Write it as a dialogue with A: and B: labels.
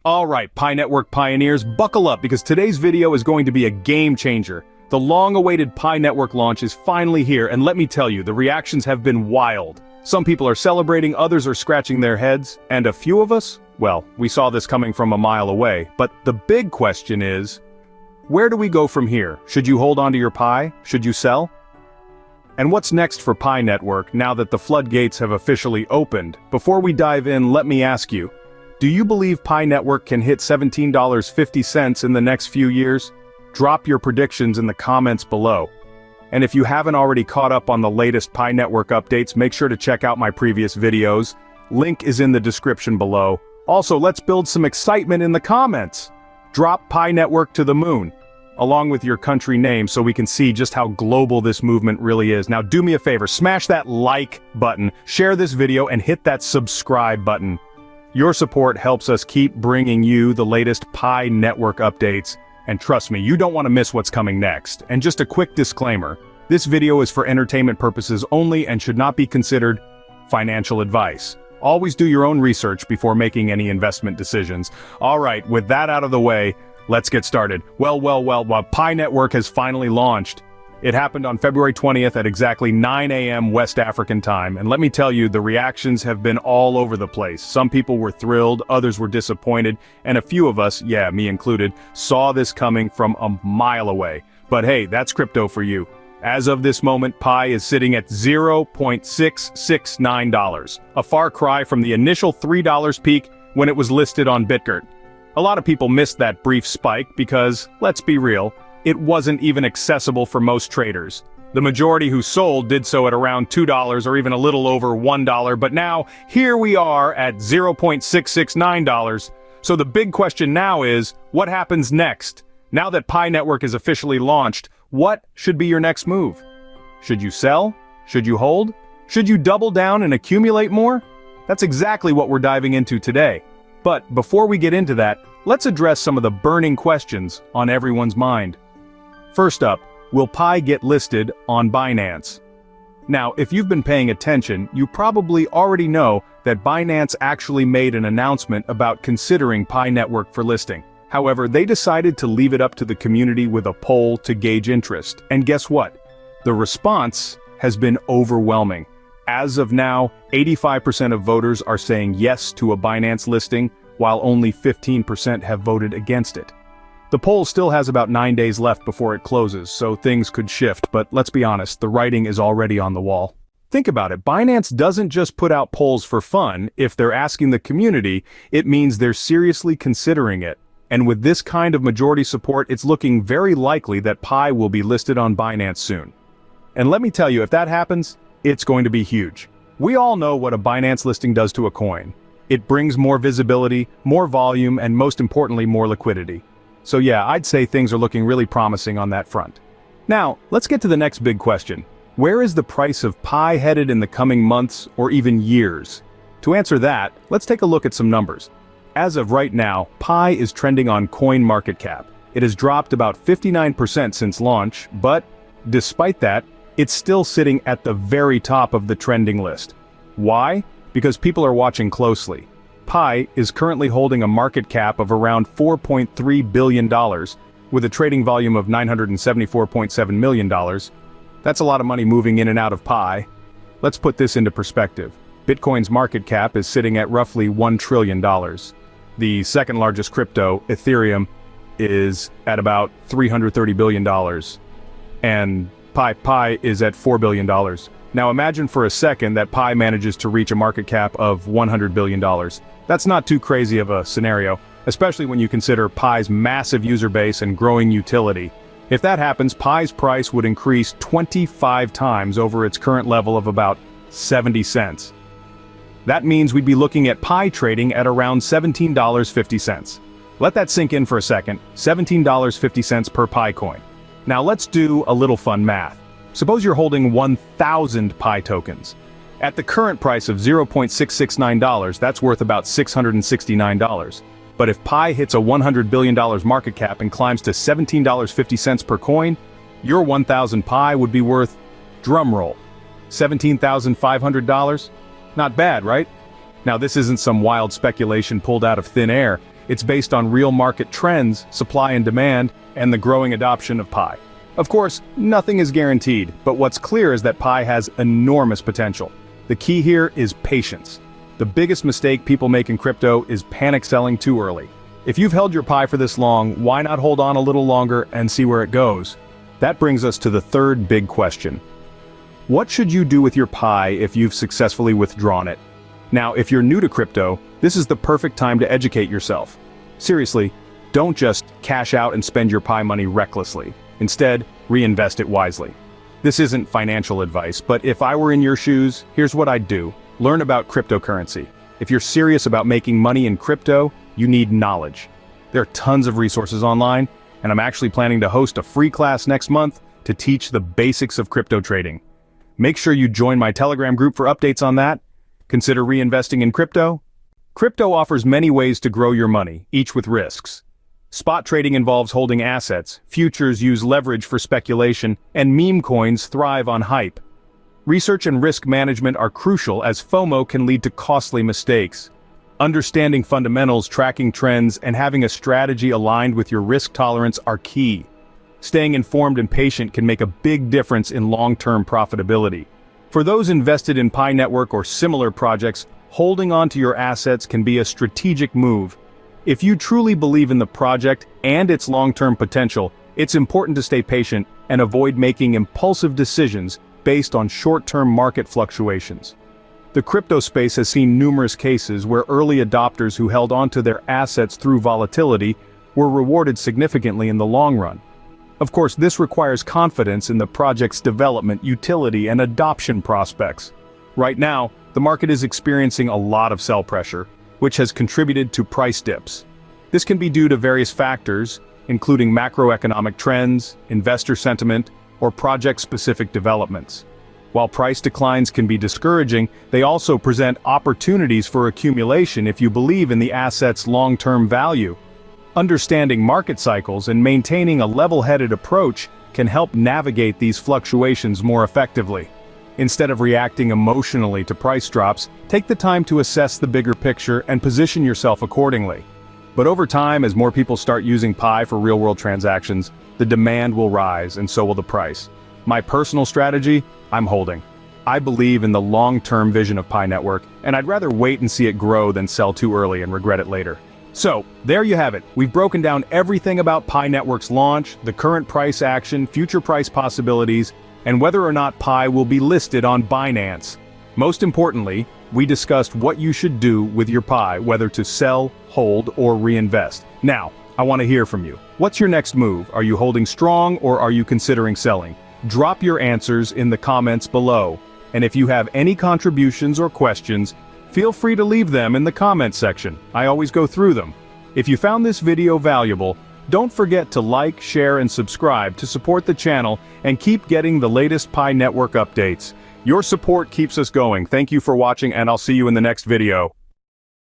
A: Alright, Pi Network pioneers, buckle up because today's video is going to be a game changer. The long-awaited Pi Network launch is finally here, and let me tell you, the reactions have been wild. Some people are celebrating, others are scratching their heads, and a few of us, well, we saw this coming from a mile away. But the big question is, where do we go from here? Should you hold onto your Pi? Should you sell? And what's next for Pi Network now that the floodgates have officially opened? Before we dive in, let me ask you, do you believe Pi Network can hit $17.50 in the next few years? Drop your predictions in the comments below. And if you haven't already caught up on the latest Pi Network updates, make sure to check out my previous videos. Link is in the description below. Also, let's build some excitement in the comments. Drop Pi Network to the moon, along with your country name so we can see just how global this movement really is. Now do me a favor, smash that like button, share this video, and hit that subscribe button. Your support helps us keep bringing you the latest Pi Network updates, and trust me, you don't want to miss what's coming next. And just a quick disclaimer, this video is for entertainment purposes only and should not be considered financial advice. Always do your own research before making any investment decisions. Alright, with that out of the way, let's get started. Well, Pi Network has finally launched. It happened on February 20th at exactly 9 a.m. West African time, and let me tell you, the reactions have been all over the place. Some people were thrilled, others were disappointed, and a few of us, yeah, me included, saw this coming from a mile away. But hey, that's crypto for you. As of this moment, Pi is sitting at $0.669, a far cry from the initial $3 peak when it was listed on Bitgert. A lot of people missed that brief spike because, let's be real, it wasn't even accessible for most traders. The majority who sold did so at around $2 or even a little over $1, but now, here we are at $0.669. So the big question now is, what happens next? Now that Pi Network is officially launched, what should be your next move? Should you sell? Should you hold? Should you double down and accumulate more? That's exactly what we're diving into today. But before we get into that, let's address some of the burning questions on everyone's mind. First up, will Pi get listed on Binance? Now, if you've been paying attention, you probably already know that Binance actually made an announcement about considering Pi Network for listing. However, they decided to leave it up to the community with a poll to gauge interest. And guess what? The response has been overwhelming. As of now, 85% of voters are saying yes to a Binance listing, while only 15% have voted against it. The poll still has about 9 days left before it closes, so things could shift, but let's be honest, the writing is already on the wall. Think about it, Binance doesn't just put out polls for fun. If they're asking the community, it means they're seriously considering it. And with this kind of majority support, it's looking very likely that Pi will be listed on Binance soon. And let me tell you, if that happens, it's going to be huge. We all know what a Binance listing does to a coin. It brings more visibility, more volume, and most importantly, more liquidity. So yeah, I'd say things are looking really promising on that front. Now, let's get to the next big question. Where is the price of Pi headed in the coming months or even years? To answer that, let's take a look at some numbers. As of right now, Pi is trending on CoinMarketCap. It has dropped about 59% since launch, but despite that, it's still sitting at the very top of the trending list. Why? Because people are watching closely. Pi is currently holding a market cap of around $4.3 billion, with a trading volume of $974.7 million. That's a lot of money moving in and out of Pi. Let's put this into perspective. Bitcoin's market cap is sitting at roughly $1 trillion. The second largest crypto, Ethereum, is at about $330 billion. And Pi is at $4 billion. Now imagine for a second that Pi manages to reach a market cap of $100 billion. That's not too crazy of a scenario, especially when you consider Pi's massive user base and growing utility. If that happens, Pi's price would increase 25 times over its current level of about 70 cents. That means we'd be looking at Pi trading at around $17.50. Let that sink in for a second, $17.50 per Pi coin. Now let's do a little fun math. Suppose you're holding 1,000 Pi tokens. At the current price of $0.669, that's worth about $669. But if Pi hits a $100 billion market cap and climbs to $17.50 per coin, your 1,000 Pi would be worth, drumroll, $17,500? Not bad, right? Now this isn't some wild speculation pulled out of thin air. It's based on real market trends, supply and demand, and the growing adoption of Pi. Of course, nothing is guaranteed, but what's clear is that Pi has enormous potential. The key here is patience. The biggest mistake people make in crypto is panic selling too early. If you've held your Pi for this long, why not hold on a little longer and see where it goes? That brings us to the third big question. What should you do with your Pi if you've successfully withdrawn it? Now, if you're new to crypto, this is the perfect time to educate yourself. Seriously, don't just cash out and spend your Pi money recklessly. Instead, reinvest it wisely. This isn't financial advice, but if I were in your shoes, here's what I'd do. Learn about cryptocurrency. If you're serious about making money in crypto, you need knowledge. There are tons of resources online, and I'm actually planning to host a free class next month to teach the basics of crypto trading. Make sure you join my Telegram group for updates on that. Consider reinvesting in crypto. Crypto offers many ways to grow your money, each with risks. Spot trading involves holding assets, futures use leverage for speculation, and meme coins thrive on hype. Research and risk management are crucial as FOMO can lead to costly mistakes. Understanding fundamentals, tracking trends, and having a strategy aligned with your risk tolerance are key. Staying informed and patient can make a big difference in long-term profitability. For those invested in Pi Network or similar projects, holding on to your assets can be a strategic move. If you truly believe in the project and its long-term potential, it's important to stay patient and avoid making impulsive decisions based on short-term market fluctuations. The crypto space has seen numerous cases where early adopters who held onto their assets through volatility were rewarded significantly in the long run. Of course, this requires confidence in the project's development, utility, and adoption prospects. Right now, the market is experiencing a lot of sell pressure, which has contributed to price dips. This can be due to various factors, including macroeconomic trends, investor sentiment, or project-specific developments. While price declines can be discouraging, they also present opportunities for accumulation if you believe in the asset's long-term value. Understanding market cycles and maintaining a level-headed approach can help navigate these fluctuations more effectively. Instead of reacting emotionally to price drops, take the time to assess the bigger picture and position yourself accordingly. But over time, as more people start using Pi for real-world transactions, the demand will rise and so will the price. My personal strategy? I'm holding. I believe in the long-term vision of Pi Network, and I'd rather wait and see it grow than sell too early and regret it later. So, there you have it. We've broken down everything about Pi Network's launch, the current price action, future price possibilities, and whether or not Pi will be listed on Binance. Most importantly, we discussed what you should do with your Pi, whether to sell, hold, or reinvest. Now, I want to hear from you. What's your next move? Are you holding strong or are you considering selling? Drop your answers in the comments below. And if you have any contributions or questions, feel free to leave them in the comments section. I always go through them. If you found this video valuable, don't forget to like, share, and subscribe to support the channel and keep getting the latest Pi Network updates. Your support keeps us going. Thank you for watching, and I'll see you in the next video.